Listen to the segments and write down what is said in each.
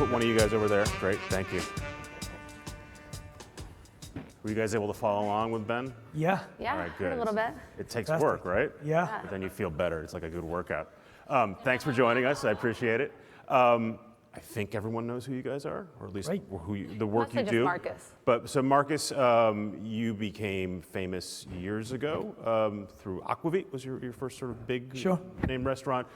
put one of you guys over there. Great, thank you. Were you guys able to follow along with Ben? Yeah. Yeah, All right, good. a little bit. It takes work, right? Yeah. But then you feel better. It's like a good workout. Thanks for joining us. I appreciate it. I think everyone knows who you guys are, or at least the work Mostly you just do. Marcus. But so Marcus, you became famous years ago through Aquavit was your first sort of big name restaurant.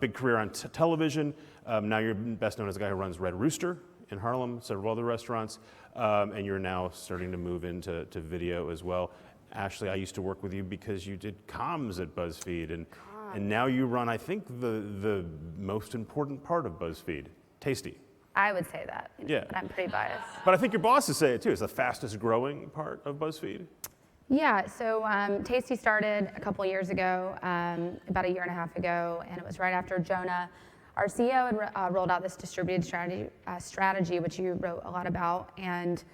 Big career on television. Now you're best known as the guy who runs Red Rooster in Harlem, several other restaurants, and you're now starting to move into video as well. Ashley, I used to work with you because you did comms at BuzzFeed, and now you run, I think, the most important part of BuzzFeed, Tasty. I would say that. Yeah. But I'm pretty biased. But I think your bosses say it too. It's the fastest growing part of BuzzFeed. Yeah, so Tasty started a couple years ago, about a year and a half ago, and it was right after Jonah, our CEO, had rolled out this distributed strategy, which you wrote a lot about. And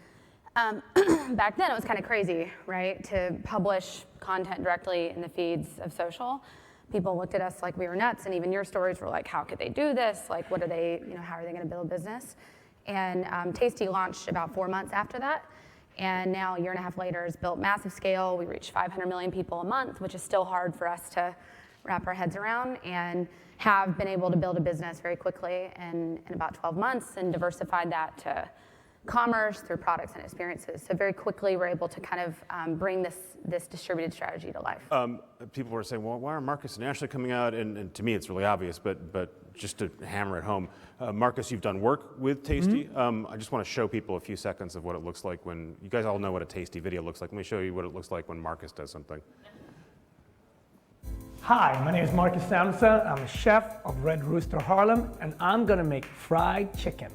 back then it was kind of crazy, right, to publish content directly in the feeds of social. People looked at us like we were nuts, and even your stories were like, how could they do this? Like, what are they, how are they going to build a business? And Tasty launched about 4 months after that. And now, a year and a half later, it's built massive scale. We reach 500 million people a month, which is still hard for us to wrap our heads around, and have been able to build a business very quickly in about 12 months and diversified that to commerce through products and experiences. So very quickly, we're able to kind of bring this distributed strategy to life. People were saying, well, why are Marcus and Ashley coming out? And to me, it's really obvious, but just to hammer it home, Marcus, you've done work with Tasty. I just want to show people a few seconds of what it looks like when, you guys all know what a Tasty video looks like. Let me show you what it looks like when Marcus does something. Hi, my name is Marcus Samuelsson. I'm a chef of Red Rooster Harlem, and I'm gonna make fried chicken.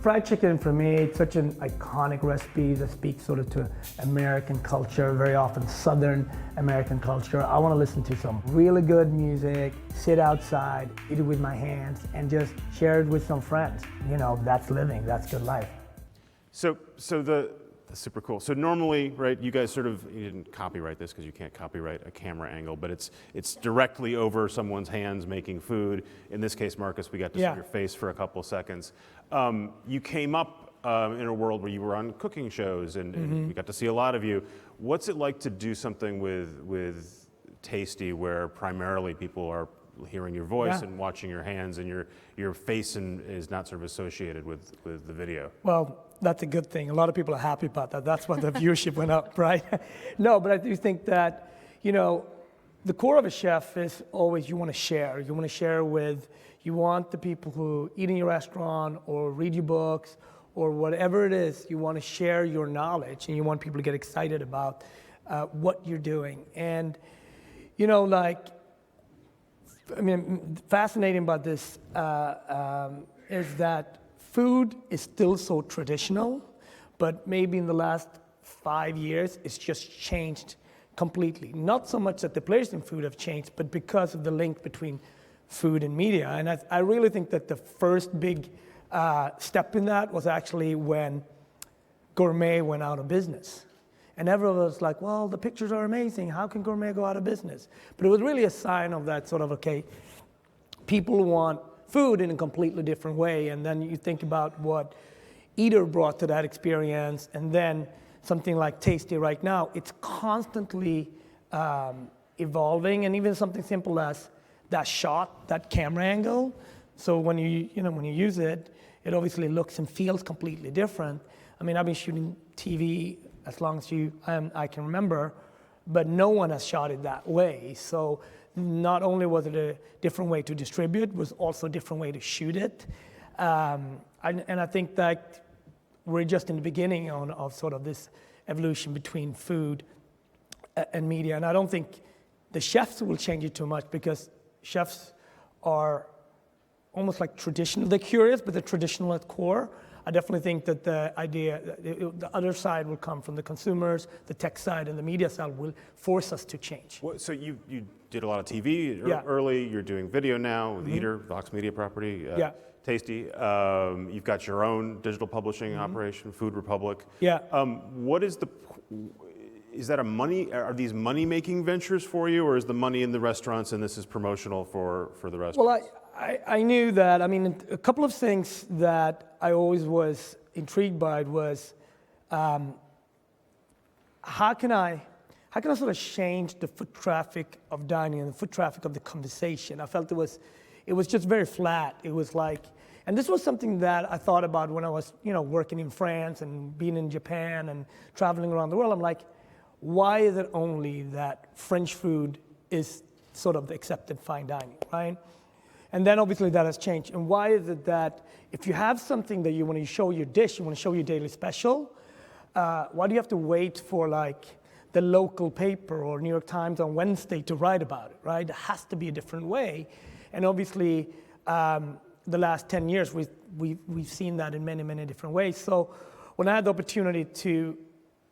Fried chicken for me, it's such an iconic recipe that speaks sort of to American culture, very often Southern American culture. I want to listen to some really good music, sit outside, eat it with my hands, and just share it with some friends. That's living, that's good life. So that's super cool. So normally, right, you guys you didn't copyright this because you can't copyright a camera angle, but it's directly over someone's hands making food. In this case, Marcus, we got to see your face for a couple seconds. You came up in a world where you were on cooking shows, and we got to see a lot of you. What's it like to do something with Tasty where primarily people are hearing your voice and watching your hands, and your face is not sort of associated with the video? Well, that's a good thing. A lot of people are happy about that. That's why the viewership went up, right? No, but I do think that, the core of a chef is always you want to share. You want to share you want the people who eat in your restaurant or read your books or whatever it is, you want to share your knowledge, and you want people to get excited about what you're doing. And, fascinating about this is that food is still so traditional, but maybe in the last 5 years, it's just changed completely. Not so much that the players in food have changed, but because of the link between food and media. And I really think that the first big step in that was actually when gourmet went out of business. And everyone was like, well, the pictures are amazing. How can gourmet go out of business? But it was really a sign of that sort of, people want food in a completely different way. And then you think about what Eater brought to that experience, and then something like Tasty right now, it's constantly evolving, and even something simple as that shot, that camera angle. So when you use it, it obviously looks and feels completely different. I've been shooting TV as long as I can remember, but no one has shot it that way. So not only was it a different way to distribute, it was also a different way to shoot it. And I think that we're just in the beginning of sort of this evolution between food and media. And I don't think the chefs will change it too much, because chefs are almost like traditional. They're curious, but they're traditional at core. I definitely think that the other side will come from the consumers, the tech side, and the media side will force us to change. Well, so you did a lot of TV early. You're doing video now with Eater, Vox Media property. Tasty. You've got your own digital publishing operation, Food Republic. What is are these money-making ventures for you, or is the money in the restaurants and this is promotional for the restaurants? Well, I knew that, I mean, a couple of things that I always was intrigued by was how can I sort of change the foot traffic of dining and the foot traffic of the conversation? I felt it was just very flat. It was like, and this was something that I thought about when I was, working in France and being in Japan and traveling around the world. I'm like, why is it only that French food is sort of the accepted fine dining, right? And then obviously that has changed. And why is it that if you have something that you want to show your dish, you want to show your daily special, why do you have to wait for like the local paper or New York Times on Wednesday to write about it, right? It has to be a different way. And obviously, the last 10 years, we've seen that in many, many different ways. So when I had the opportunity to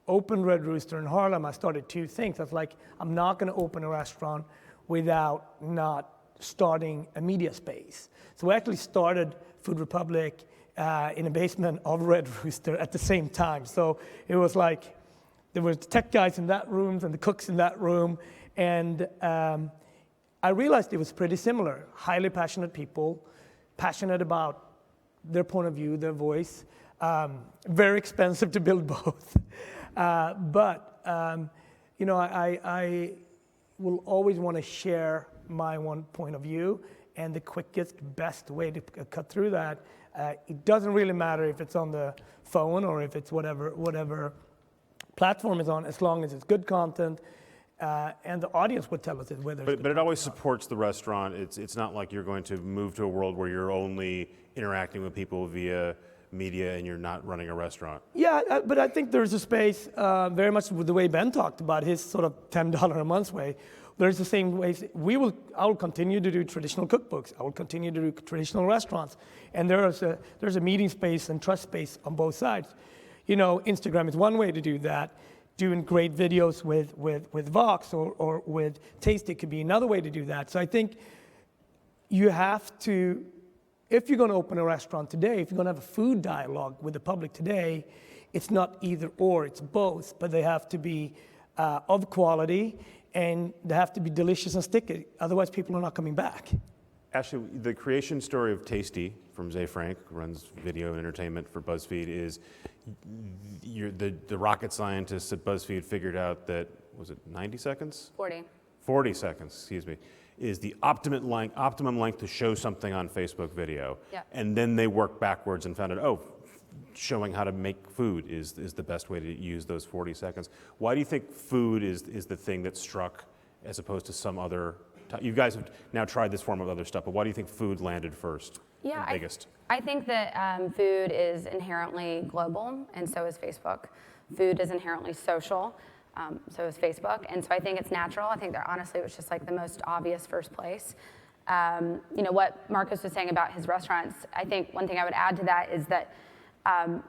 open Red Rooster in Harlem, I started two things. I was like, I'm not going to open a restaurant without not starting a media space. So we actually started Food Republic in a basement of Red Rooster at the same time. So it was like, there were the tech guys in that room and the cooks in that room. And I realized it was pretty similar. Highly passionate people, passionate about their point of view, their voice. Very expensive to build both. But I will always want to share my one point of view, and the quickest, best way to cut through that. It doesn't really matter if it's on the phone or if it's whatever platform is on, as long as it's good content, and the audience would tell us whether. But it always supports the restaurant. It's not like you're going to move to a world where you're only interacting with people via media and you're not running a restaurant. Yeah, but I think there's a space, very much with the way Ben talked about his sort of $10 a month way. There's the same ways I will continue to do traditional cookbooks. I will continue to do traditional restaurants. And there's a meeting space and trust space on both sides. Instagram is one way to do that. Doing great videos with Vox or with Tasty could be another way to do that. So I think you have to, if you're going to open a restaurant today, if you're going to have a food dialogue with the public today, it's not either or, it's both, but they have to be of quality and they have to be delicious and sticky. Otherwise, people are not coming back. Actually, the creation story of Tasty from Zay Frank, who runs video and entertainment for BuzzFeed, is the rocket scientists at BuzzFeed figured out that, was it 90 seconds? 40 seconds, excuse me, is the optimum length to show something on Facebook video. Yeah. And then they worked backwards and found out, showing how to make food is the best way to use those 40 seconds. Why do you think food is the thing that struck as opposed to some other? You guys have now tried this form of other stuff, but why do you think food landed first? Yeah, and biggest? I think that food is inherently global, and so is Facebook. Food is inherently social, so is Facebook, and so I think it's natural. I think that honestly it was just like the most obvious first place. What Marcus was saying about his restaurants, I think one thing I would add to that is that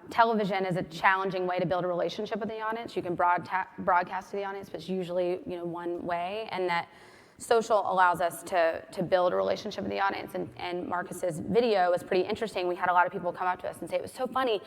television is a challenging way to build a relationship with the audience. You can broadcast to the audience, but it's usually one way, and that social allows us to build a relationship with the audience. And Marcus's video was pretty interesting. We had a lot of people come up to us and say, it was so funny.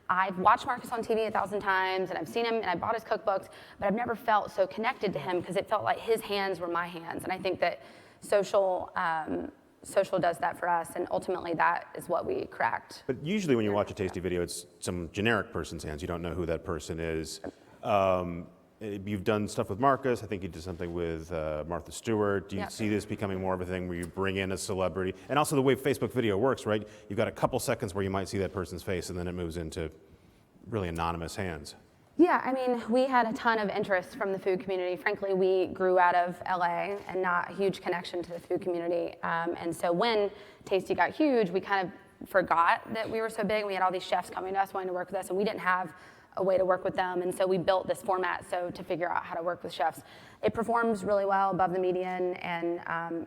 I've watched Marcus on TV 1,000 times, and I've seen him, and I bought his cookbooks, but I've never felt so connected to him because it felt like his hands were my hands. And I think that social does that for us, and ultimately that is what we cracked. But usually when you watch a Tasty video, it's some generic person's hands. You don't know who that person is. You've done stuff with Marcus. I think you did something with Martha Stewart. Do you see this becoming more of a thing where you bring in a celebrity? And also the way Facebook video works, right? You've got a couple seconds where you might see that person's face, and then it moves into really anonymous hands. Yeah, I mean, we had a ton of interest from the food community. Frankly, we grew out of LA and not a huge connection to the food community. And so when Tasty got huge, we kind of forgot that we were so big. We had all these chefs coming to us wanting to work with us, and we didn't have a way to work with them. And so we built this format to figure out how to work with chefs. It performs really well above the median. And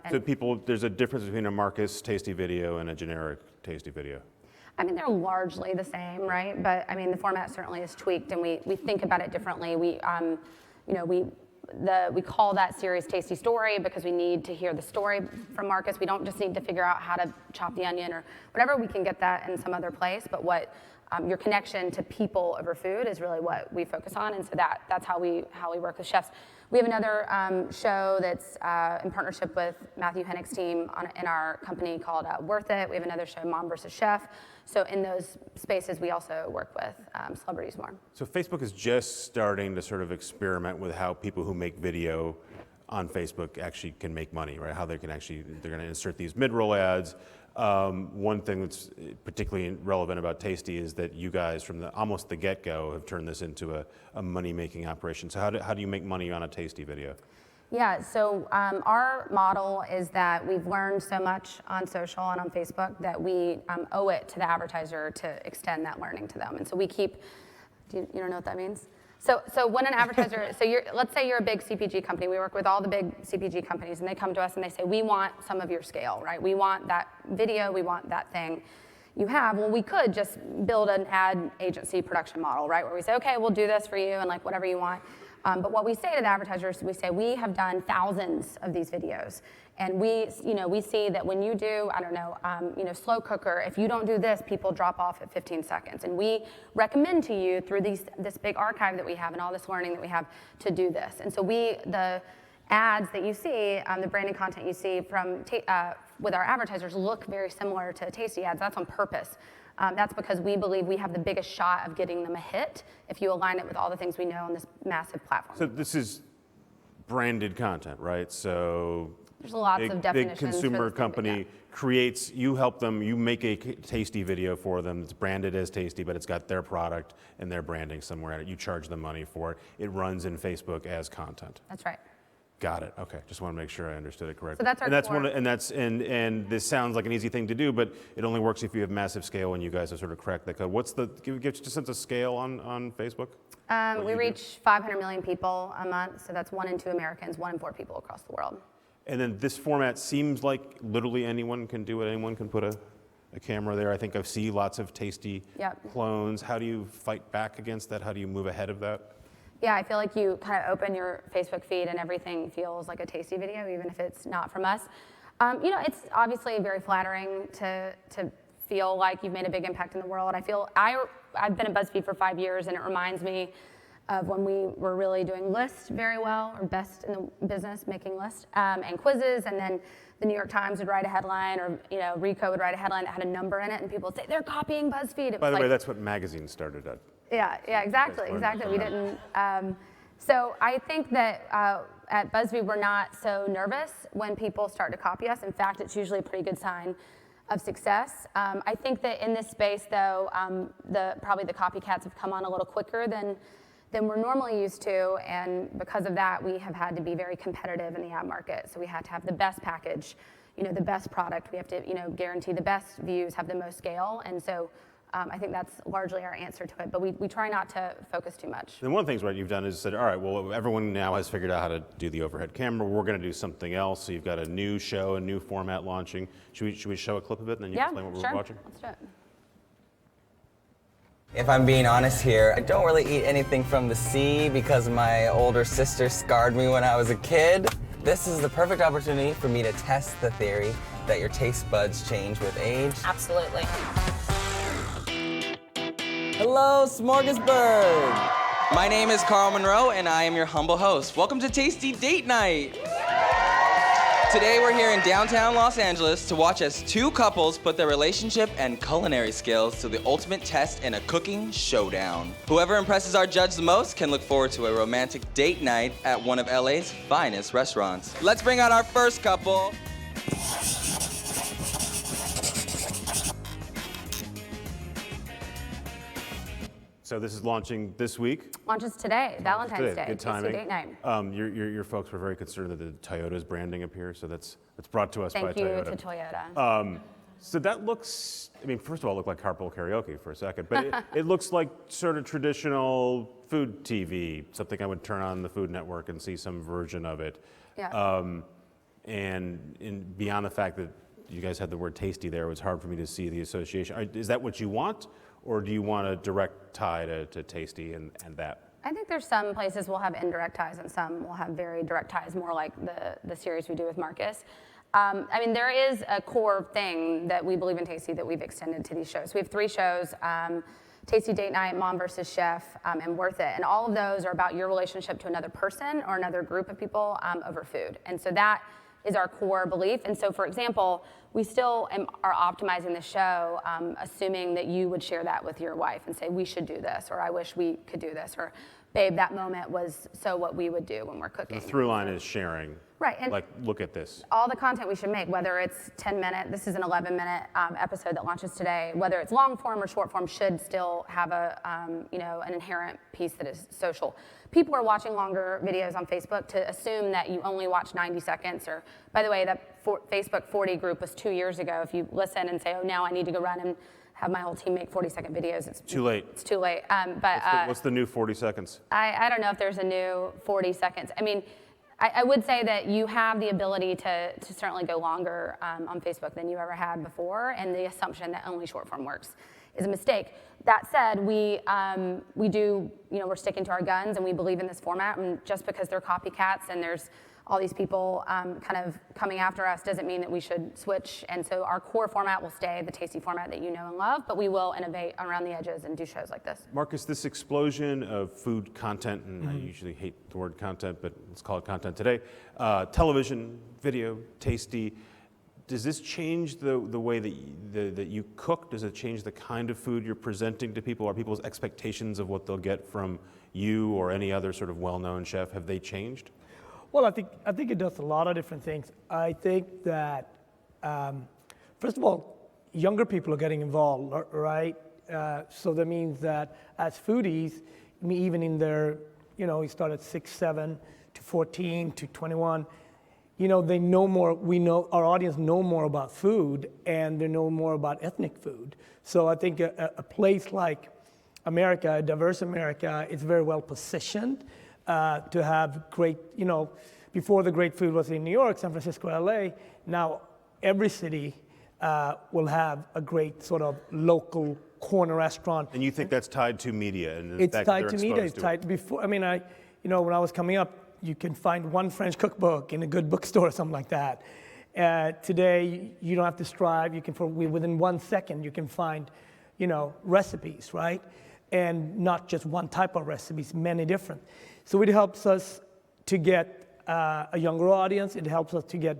so there's a difference between a Marcus Tasty video and a generic Tasty video. I mean, they're largely the same, right? But I mean, the format certainly is tweaked, and we think about it differently. We call that series Tasty Story because we need to hear the story from Marcus. We don't just need to figure out how to chop the onion or whatever. We can get that in some other place. But what your connection to people over food is really what we focus on, and so that's how we work with chefs. We have another show that's in partnership with Matthew Hennick's team in our company called Worth It. We have another show, Mom vs. Chef. So in those spaces, we also work with celebrities more. So Facebook is just starting to sort of experiment with how people who make video on Facebook actually can make money, right? How they can actually, they're going to insert these mid-roll ads. One thing that's particularly relevant about Tasty is that you guys, from almost the get-go, have turned this into a money-making operation. So how do you make money on a Tasty video? Yeah, so our model is that we've learned so much on social and on Facebook that we owe it to the advertiser to extend that learning to them. And so we keep, you don't know what that means? So when an advertiser, let's say you're a big CPG company, we work with all the big CPG companies, and they come to us and they say, we want some of your scale, right? We want that video, we want that thing you have. Well, we could just build an ad agency production model, right? Where we say, okay, we'll do this for you and like whatever you want. But what we say to the advertisers, we say, we have done thousands of these videos. And we see that when you do, I don't know, slow cooker, if you don't do this, people drop off at 15 seconds. And we recommend to you through this big archive that we have and all this learning that we have to do this. And so the ads that you see, the branded content you see from with our advertisers look very similar to Tasty ads. That's on purpose. That's because we believe we have the biggest shot of getting them a hit if you align it with all the things we know on this massive platform. So this is branded content, right? So there's lots of definitions. Big consumer company creates, you help them, you make a Tasty video for them. It's branded as Tasty, but it's got their product and their branding somewhere in it. You charge them money for it. It runs in Facebook as content. That's right. Got it. Okay. Just want to make sure I understood it correctly. So that's our core. And this sounds like an easy thing to do, but it only works if you have massive scale and you guys have sort of cracked that code. Give just a sense of scale on Facebook? We reach 500 million people a month, so that's 1 in 2 Americans, 1 in 4 people across the world. And then this format seems like literally anyone can do it. Anyone can put a camera there. I think I see lots of Tasty clones. How do you fight back against that? How do you move ahead of that? Yeah, I feel like you kind of open your Facebook feed and everything feels like a Tasty video, even if it's not from us. It's obviously very flattering to feel like you've made a big impact in the world. I've been at BuzzFeed for 5 years, and it reminds me of when we were really doing lists very well, or best in the business, making lists, and quizzes, and then the New York Times would write a headline, or Rico would write a headline that had a number in it, and people would say, they're copying BuzzFeed. By the way, that's what magazines started at. Yeah, exactly. We didn't. So I think that at BuzzFeed, we're not so nervous when people start to copy us. In fact, it's usually a pretty good sign of success. I think that in this space, though, probably the copycats have come on a little quicker than we're normally used to, and because of that, we have had to be very competitive in the ad market. So we had to have the best package, the best product. We have to, guarantee the best views, have the most scale, and so. I think that's largely our answer to it, but we try not to focus too much. And one of the things you've done is said, all right, well, everyone now has figured out how to do the overhead camera. We're going to do something else. So you've got a new show, a new format launching. Should we show a clip of it, and then you explain what we're watching? Let's do it. If I'm being honest here, I don't really eat anything from the sea because my older sister scarred me when I was a kid. This is the perfect opportunity for me to test the theory that your taste buds change with age. Absolutely. Hello, Smorgasburg! My name is Carl Monroe, and I am your humble host. Welcome to Tasty Date Night! Today we're here in downtown Los Angeles to watch as 2 couples put their relationship and culinary skills to the ultimate test in a cooking showdown. Whoever impresses our judge the most can look forward to a romantic date night at one of LA's finest restaurants. Let's bring out our first couple. So this is launching this week. Launches today, Valentine's Day. Good timing. Tasty Date Night. Your folks were very concerned that the Toyota's branding up here, so that's brought to us by Toyota. Thank you to Toyota. So that looks, first of all, it looked like carpool karaoke for a second, but it looks like sort of traditional food TV, something I would turn on the Food Network and see some version of it. Yeah. And beyond the fact that you guys had the word tasty there, it was hard for me to see the association. Is that what you want? Or do you want a direct tie to Tasty and that? I think there's some places we'll have indirect ties and some will have very direct ties, more like the series we do with Marcus. There is a core thing that we believe in Tasty that we've extended to these shows. We have 3 shows. Tasty Date Night, Mom versus Chef, and Worth It. And all of those are about your relationship to another person or another group of people over food. And so that is our core belief. And so, for example, we still are optimizing the show, assuming that you would share that with your wife and say, we should do this, or I wish we could do this, or babe, that moment was so what we would do when we're cooking. The through line is sharing. Right. And like, look at this. all the content we should make, whether it's 10-minute, this is an 11-minute episode that launches today, whether it's long form or short form, should still have a, an inherent piece that is social. People are watching longer videos on Facebook to assume that you only watch 90 seconds, or, by the way, that Facebook 40 group was 2 years ago. If you listen and say, oh, now I need to go run and have my whole team make 40-second videos, it's too late. It's too late. What's the new 40 seconds? I don't know if there's a new 40 seconds. I mean, I would say that you have the ability to certainly go longer on Facebook than you ever had before, and the assumption that only short form works is a mistake. That said, we do, we're sticking to our guns, and we believe in this format, and just because they're copycats and there's all these people kind of coming after us doesn't mean that we should switch. And so our core format will stay the Tasty format that you know and love, but we will innovate around the edges and do shows like this. Marcus, this explosion of food content, and I usually hate the word content, but let's call it content today, television, video, Tasty, does this change the way that you cook? Does it change the kind of food you're presenting to people? Are people's expectations of what they'll get from you or any other sort of well-known chef, have they changed? Well, I think it does a lot of different things. I think that, first of all, younger people are getting involved, right? So that means that as foodies, even in their, you start at 6, 7 to 14 to 21, they know more. Our audience know more about food, and they know more about ethnic food. So I think a place like America, a diverse America, is very well positioned to have great, before the great food was in New York, San Francisco, LA, now every city will have a great sort of local corner restaurant. And you think that's tied to media? And It's tied to media. It's tied before. I mean, when I was coming up, you can find one French cookbook in a good bookstore or something like that. Today, you don't have to strive. You can, within 1 second, you can find, recipes, right? And not just one type of recipes, many different. So it helps us to get a younger audience. It helps us to get,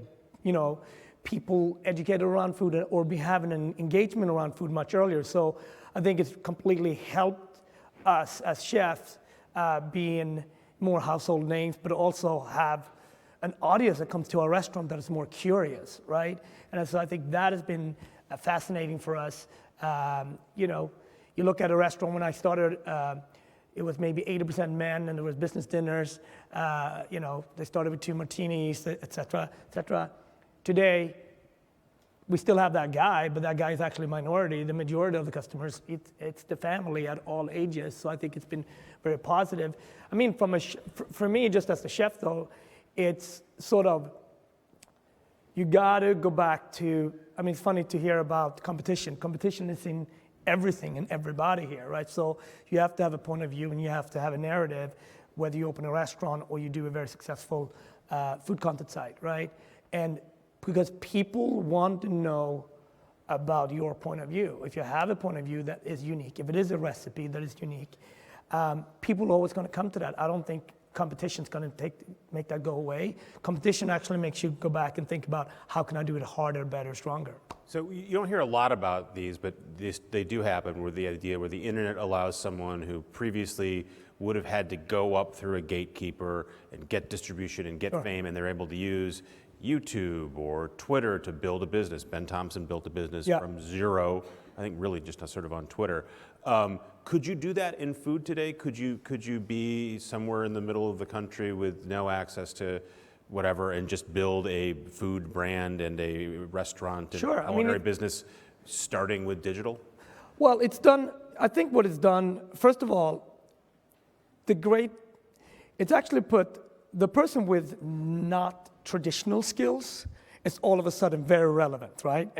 people educated around food or be having an engagement around food much earlier. So I think it's completely helped us as chefs being more household names, but also have an audience that comes to our restaurant that is more curious, right? And so I think that has been fascinating for us. You look at a restaurant, when I started, it was maybe 80% men, and there was business dinners. They started with 2 martinis, et cetera, et cetera. Today, we still have that guy, but that guy is actually a minority. The majority of the customers, it's the family at all ages. So I think it's been very positive. I mean, for me, just as a chef, though, it's sort of, you got to go back to, it's funny to hear about competition. Competition is in everything and everybody here, right? So you have to have a point of view, and you have to have a narrative, whether you open a restaurant or you do a very successful food content site, right? And because people want to know about your point of view. If you have a point of view that is unique, if it is a recipe that is unique, people are always going to come to that. I don't think competition is going to make that go away. Competition actually makes you go back and think about, how can I do it harder, better, stronger? So you don't hear a lot about these, but they do happen, where the idea where the internet allows someone who previously would have had to go up through a gatekeeper and get distribution and get fame, and they're able to use YouTube or Twitter to build a business. Ben Thompson built a business from zero, I think really just sort of on Twitter. Could you do that in food today? Could you be somewhere in the middle of the country with no access to whatever and just build a food brand and a restaurant and culinary business starting with digital? Well, it's done, I think what it's done, first of all, it's actually put the person with not traditional skills is all of a sudden very relevant, right?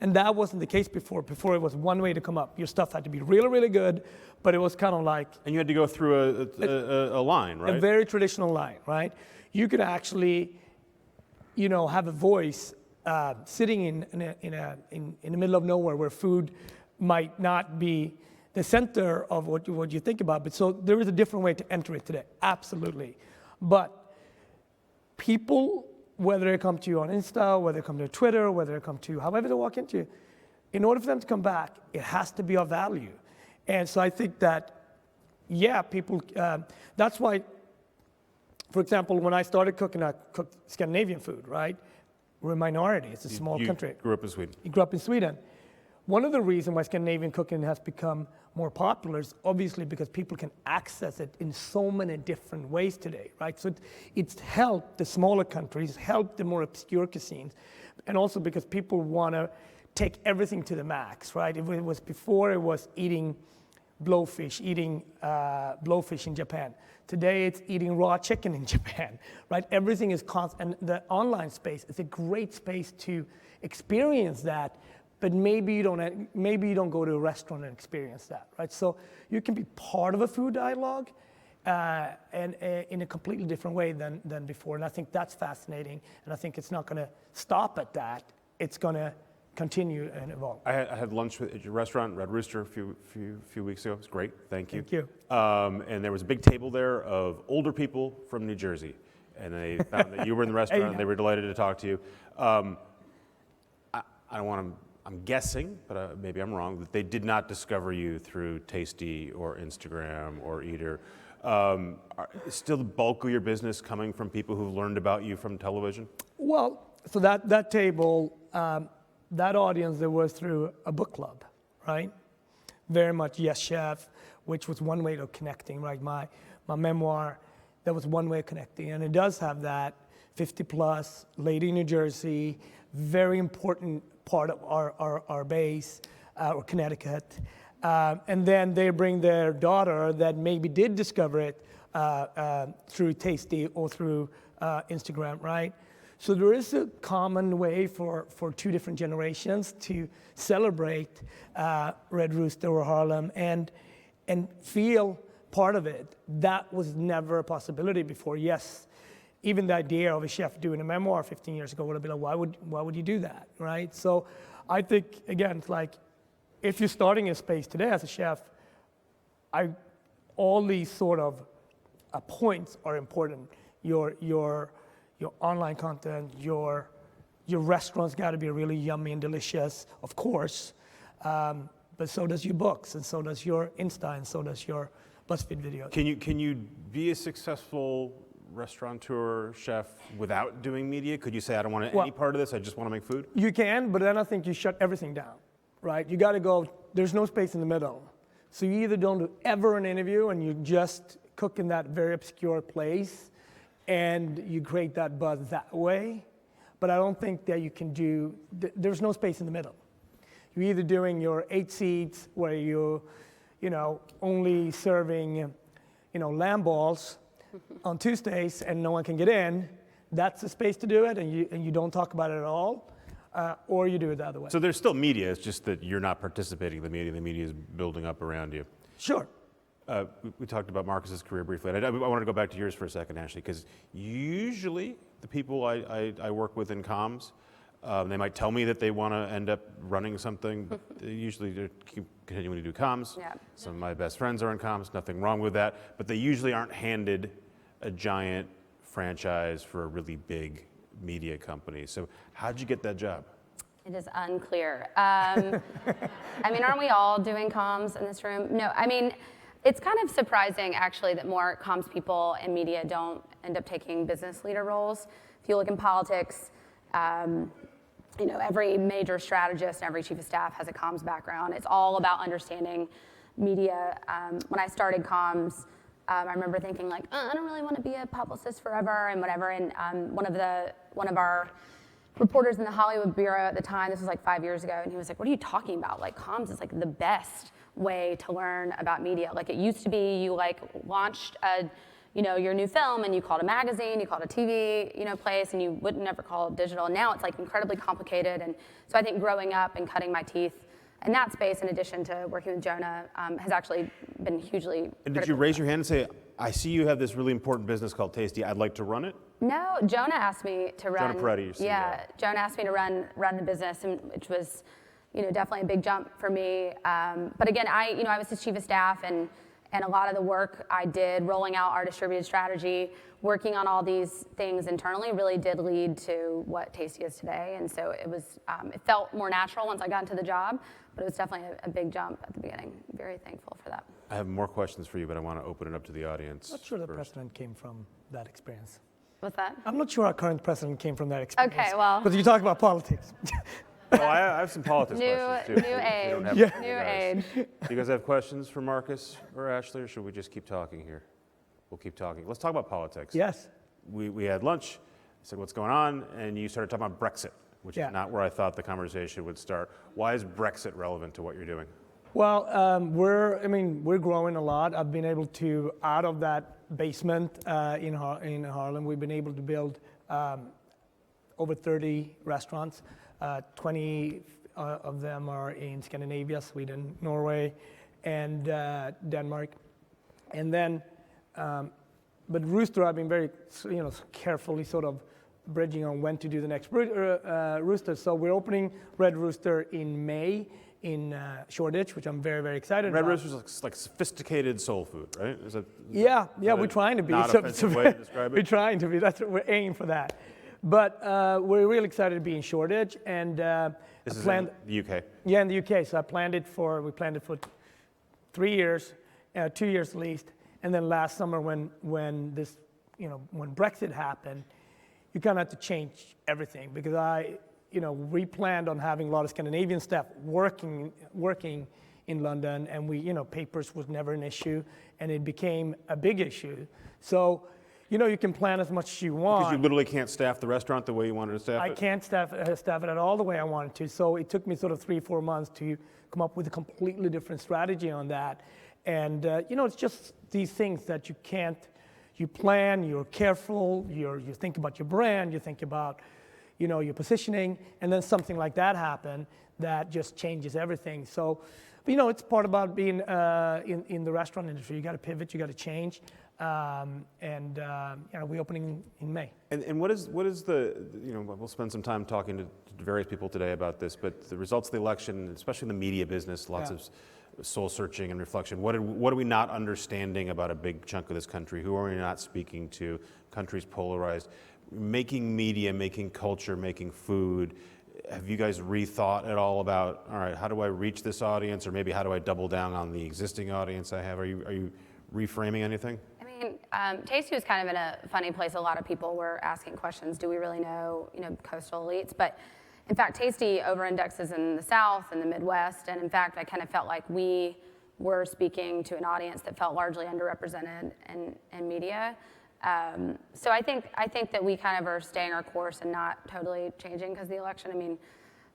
And that wasn't the case before. Before, it was one way to come up. Your stuff had to be really, really good, but it was kind of like... And you had to go through a line, right? A very traditional line, right? You could actually, have a voice sitting in the middle of nowhere, where food might not be the center of what you think about. But so there is a different way to enter it today, absolutely. But people, whether they come to you on Insta, whether they come to Twitter, whether they come to you, however they walk into you, in order for them to come back, it has to be of value. And so I think that, yeah, people, that's why, for example, when I started cooking, I cooked Scandinavian food, right? We're a minority, it's a small country. You grew up in Sweden. You grew up in Sweden. One of the reasons why Scandinavian cooking has become more popular is obviously because people can access it in so many different ways today, right? So it's helped the smaller countries, helped the more obscure cuisines, and also because people want to take everything to the max, right? If it was before, it was eating blowfish in Japan. Today, it's eating raw chicken in Japan, right? Everything is constant, and the online space is a great space to experience that. But maybe you don't go to a restaurant and experience that, right? So you can be part of a food dialogue, and in a completely different way than before. And I think that's fascinating. And I think it's not going to stop at that. It's going to continue and evolve. I had lunch at your restaurant, Red Rooster, a few weeks ago. It was great. Thank you. Thank you. And there was a big table there of older people from New Jersey, and they found that you were in the restaurant. And they were delighted to talk to you. I don't want to. I'm guessing, but maybe I'm wrong, that they did not discover you through Tasty or Instagram or Eater. Is still the bulk of your business coming from people who've learned about you from television? Well, so that table, that audience, there was through a book club, right? Very much Yes Chef, which was one way of connecting, right? My memoir, that was one way of connecting. And it does have that 50 plus, lady in New Jersey, very important part of our base, or Connecticut. And then they bring their daughter that maybe did discover it through Tasty or through Instagram, right? So there is a common way for two different generations to celebrate Red Rooster or Harlem and feel part of it. That was never a possibility before. Yes, even the idea of a chef doing a memoir 15 years ago would have been like, why would you do that, right? So I think, again, it's like, if you're starting a space today as a chef, all these sort of points are important. Your online content, your restaurant's got to be really yummy and delicious, of course, but so does your books, and so does your Insta, and so does your BuzzFeed videos. Can you be a successful restaurateur, chef, without doing media? Could you say, I don't want any part of this, I just want to make food? You can, but then I think you shut everything down, right? You got to go, there's no space in the middle. So you either don't do ever an interview and you just cook in that very obscure place and you create that buzz that way, but I don't think that you can do, there's no space in the middle. You're either doing your 8 seats where you only serving, lamb balls on Tuesdays and no one can get in. That's the space to do it, and you don't talk about it at all, or you do it the other way. So there's still media, it's just that you're not participating in the media is building up around you. Sure. We talked about Marcus's career briefly, and I wanted to go back to yours for a second, Ashley, because usually the people I work with in comms, they might tell me that they want to end up running something. Usually they're continuing to do comms. Yeah. Some of my best friends are in comms, nothing wrong with that, but they usually aren't handed a giant franchise for a really big media company. So how'd you get that job? It is unclear. I mean, aren't we all doing comms in this room? No, I mean, it's kind of surprising actually that more comms people in media don't end up taking business leader roles. If you look in politics, every major strategist and every chief of staff has a comms background. It's all about understanding media. When I started comms, I remember thinking like, I don't really want to be a publicist forever and whatever. And one of our reporters in the Hollywood bureau at the time, this was like 5 years ago, and he was like, what are you talking about? Like comms is like the best way to learn about media. Like it used to be you like launched your new film and you called a magazine, you called a TV, place, and you wouldn't never call it digital. And now it's like incredibly complicated. And so I think growing up and cutting my teeth in that space, in addition to working with Jonah, has actually been hugely. And did you raise your hand and say, I see you have this really important business called Tasty, I'd like to run it? No, Jonah asked me to run. Jonah Peretti, your CEO. Yeah, Jonah asked me to run the business, which was, definitely a big jump for me. But again, I was his chief of staff, and a lot of the work I did rolling out our distributed strategy, working on all these things internally really did lead to what Tasty is today. And so it felt more natural once I got into the job, but it was definitely a big jump at the beginning. Very thankful for that. I have more questions for you, but I want to open it up to the audience. I'm not sure the first. president came from that experience. What's that? I'm not sure our current president came from that experience. Okay, well. Because you talk about politics. Oh, I have some politics questions too. New if you age. don't have Yeah. time, New you guys. age. Do you guys have questions for Marcus or Ashley, or should we just keep talking here? We'll keep talking. Let's talk about politics. Yes. We had lunch. I said, what's going on? And you started talking about Brexit, which Yeah. is not where I thought the conversation would start. Why is Brexit relevant to what you're doing? Well, we're growing a lot. I've been able to, out of that basement in Harlem, we've been able to build over 30 restaurants. 20 of them are in Scandinavia, Sweden, Norway, and Denmark. And then, but Rooster, I've been very, carefully sort of bridging on when to do the next Rooster. So we're opening Red Rooster in May in Shoreditch, which I'm very, very excited Red about. Rooster's like sophisticated soul food, right? Is that Yeah, we're trying to be. not offensive way to describe it? We're trying to be. We're aiming for that. But we're really excited to be in Shoreditch, and This I is planned. in the UK. Yeah, in the UK. So we planned it for 3 years, 2 years at least, and then last summer when Brexit happened, you kind of had to change everything because we planned on having a lot of Scandinavian staff working in London, and papers was never an issue, and it became a big issue. So, you can plan as much as you want. Because you literally can't staff the restaurant the way you wanted to staff it? I can't staff it at all the way I wanted to. So it took me sort of 3-4 months to come up with a completely different strategy on that. And it's just these things that you plan, you're careful, you think about your brand, you think about your positioning, and then something like that happened that just changes everything. So, it's part about being in the restaurant industry. You got to pivot, you got to change. We're opening in May. And what is the, we'll spend some time talking to various people today about this, but the results of the election, especially in the media business, lots of soul searching and reflection. What are we not understanding about a big chunk of this country? Who are we not speaking to? Countries polarized. Making media, making culture, making food. Have you guys rethought at all about, all right, how do I reach this audience, or maybe how do I double down on the existing audience I have? Are you reframing anything? Tasty was kind of in a funny place. A lot of people were asking questions. Do we really know, coastal elites? But in fact, Tasty over-indexes in the South and the Midwest. And in fact, I kind of felt like we were speaking to an audience that felt largely underrepresented in media. So I think that we kind of are staying our course and not totally changing because of the election.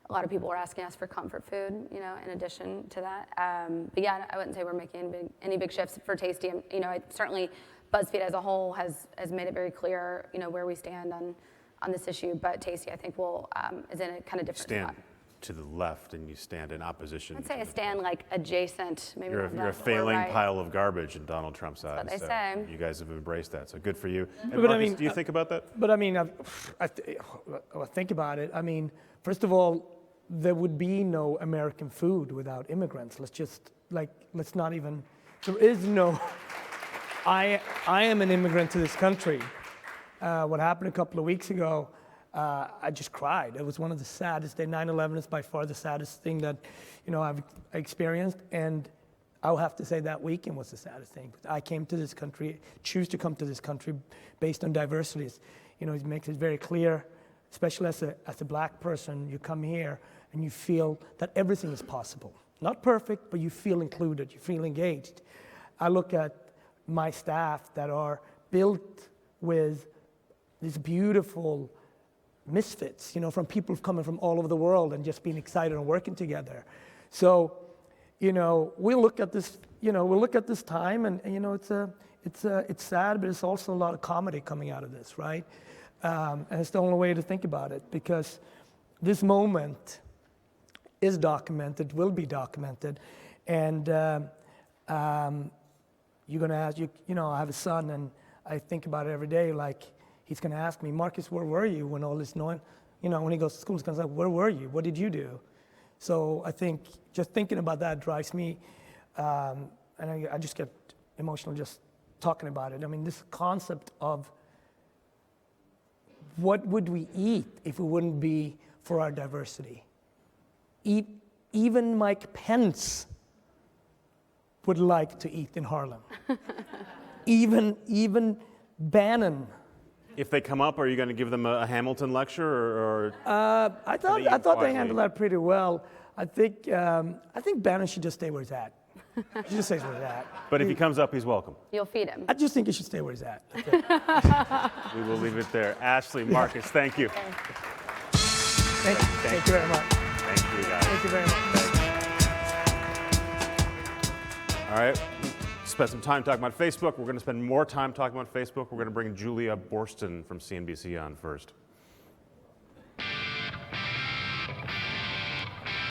A lot of people were asking us for comfort food, in addition to that. But yeah, I wouldn't say we're making any big shifts for Tasty. Certainly BuzzFeed as a whole has made it very clear, where we stand on this issue. But Tasty, I think, is in a kind of different Stand spot. to the left and you stand in opposition. I'd say I stand like adjacent, maybe You're not a left or failing right. pile of garbage in Donald Trump's eyes. what they so say. You guys have embraced that, so good for you. And But Marcus, do you think about that? But I think about it. First of all, there would be no American food without immigrants. Let's not even, there is no, I am an immigrant to this country. What happened a couple of weeks ago, I just cried. It was one of the saddest days. 9/11 is by far the saddest thing that, I've experienced. And I'll have to say that weekend was the saddest thing. I came to this country, choose to come to this country based on diversity. It makes it very clear, especially as a black person, you come here and you feel that everything is possible. Not perfect, but you feel included, you feel engaged. I look at my staff that are built with these beautiful misfits, from people coming from all over the world and just being excited and working together. So, we look at this, time and it's sad, but it's also a lot of comedy coming out of this, right? And it's the only way to think about it, because this moment is documented, will be documented, and you're going to ask, I have a son, and I think about it every day, like, he's going to ask me, Marcus, where were you when all this noise, when he goes to school, he's going to say, where were you? What did you do? So I think just thinking about that drives me, and I just get emotional just talking about it. I mean, this concept of what would we eat if it wouldn't be for our diversity? Even Mike Pence would like to eat in Harlem. even Bannon. If they come up, are you going to give them a Hamilton lecture, or I thought they handled that pretty well. I think Bannon should just stay where he's at. He should just stay where he's at. But if he comes up, he's welcome. You'll feed him. I just think he should stay where he's at. We will leave it there. Ashley, Marcus, thank you. Thank you very much. Thank you, guys. Thank you very much. All right. Spent some time talking about Facebook. We're going to spend more time talking about Facebook. We're going to bring Julia Borston from CNBC on first.